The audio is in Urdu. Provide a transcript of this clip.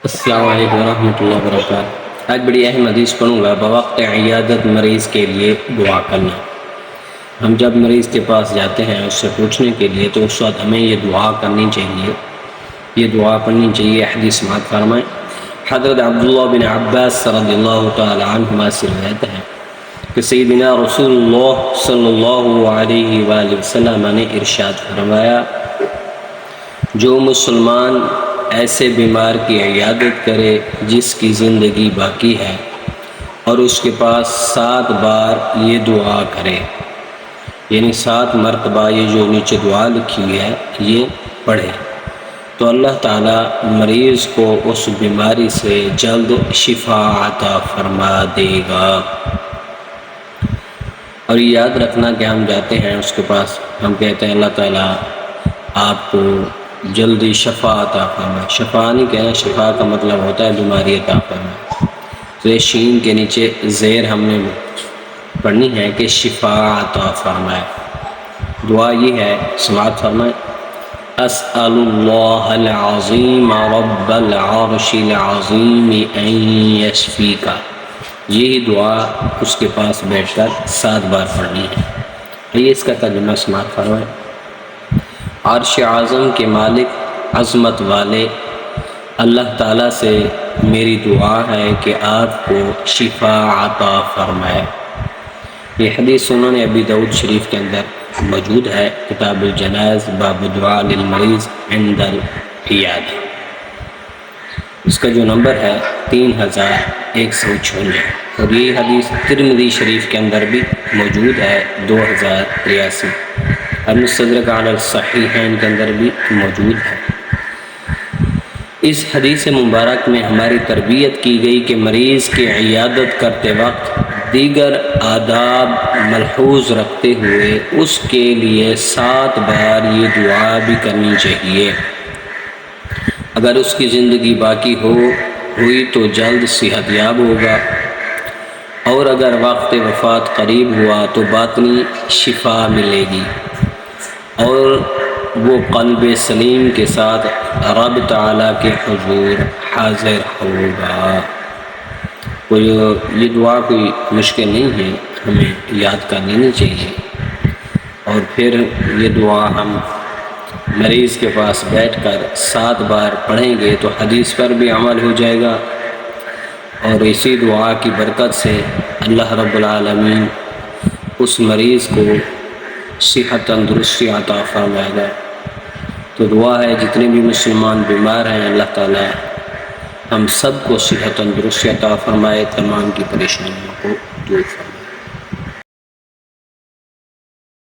السلام علیکم ورحمۃ اللہ وبرکاتہ۔ آج بڑی اہم حدیث پڑھوں گا، بوقت عیادت مریض کے لیے دعا کرنا۔ ہم جب مریض کے پاس جاتے ہیں اس سے پوچھنے کے لیے تو اس وقت ہمیں یہ دعا کرنی چاہیے، یہ دعا پڑھنی چاہیے۔ حدیث سماعت فرمائیں۔ حضرت عبداللہ بن عباس رضی اللہ تعالی عنہما سے روایت ہے کہ سیدنا رسول اللہ صلی اللہ علیہ وآلہ وسلم نے ارشاد فرمایا، جو مسلمان ایسے بیمار کی عیادت کرے جس کی زندگی باقی ہے اور اس کے پاس 7 بار یہ دعا کرے، یعنی 7 مرتبہ یہ جو نیچے دعا لکھی ہوئی ہے یہ پڑھے، تو اللہ تعالیٰ مریض کو اس بیماری سے جلد شفا عطا فرما دے گا۔ اور یہ یاد رکھنا کہ ہم جاتے ہیں اس کے پاس، ہم کہتے ہیں اللہ تعالیٰ آپ کو جلدی شفا عطا فرمائے۔ شفا نہیں کہنا، شفا کا مطلب ہوتا ہے بیماری عطا فرمائے۔ تو یہ شین کے نیچے زیر ہم نے پڑھنی ہے کہ شفا عطا فرمائے۔ دعا یہ ہے، سماعت فرمائے۔ اسأل اللہ العظیم رب العرش العظیم ان یشفیک۔ یہی دعا اس کے پاس بیٹھ کر 7 بار پڑھنی ہے۔ یہ اس کا ترجمہ سماعت فرمائے۔ عرش اعظم کے مالک، عظمت والے اللہ تعالیٰ سے میری دعا ہے کہ آپ کو شفا عطا فرمائے۔ یہ حدیث سنن ابی داؤد شریف کے اندر موجود ہے، کتاب الجنائز، باب دعاء للمریض عند العیادہ۔ اس کا جو نمبر ہے 3156، اور یہ حدیث ترمذی شریف کے اندر بھی موجود ہے 2083، المستدرک علی الصحیحین کے اندر بھی موجود ہے۔ اس حدیث مبارک میں ہماری تربیت کی گئی کہ مریض کی عیادت کرتے وقت دیگر آداب ملحوظ رکھتے ہوئے اس کے لیے 7 بار یہ دعا بھی کرنی چاہیے۔ اگر اس کی زندگی باقی ہوئی تو جلد صحت یاب ہوگا، اور اگر وقت وفات قریب ہوا تو باطنی شفا ملے گی اور وہ قلب سلیم کے ساتھ رب تعالیٰ کے حضور حاضر ہوگا۔ یہ دعا کوئی مشکل نہیں ہے، ہمیں یاد کر لینی چاہیے، اور پھر یہ دعا ہم مریض کے پاس بیٹھ کر 7 بار پڑھیں گے تو حدیث پر بھی عمل ہو جائے گا، اور اسی دعا کی برکت سے اللہ رب العالمین اس مریض کو صحت تندرستی عطا فرمائے گا۔ تو دعا ہے جتنے بھی مسلمان بیمار ہیں اللہ تعالیٰ ہم سب کو صحت تندرستی عطا فرمائے، تمام کی پریشانیوں کو دور فرمائے۔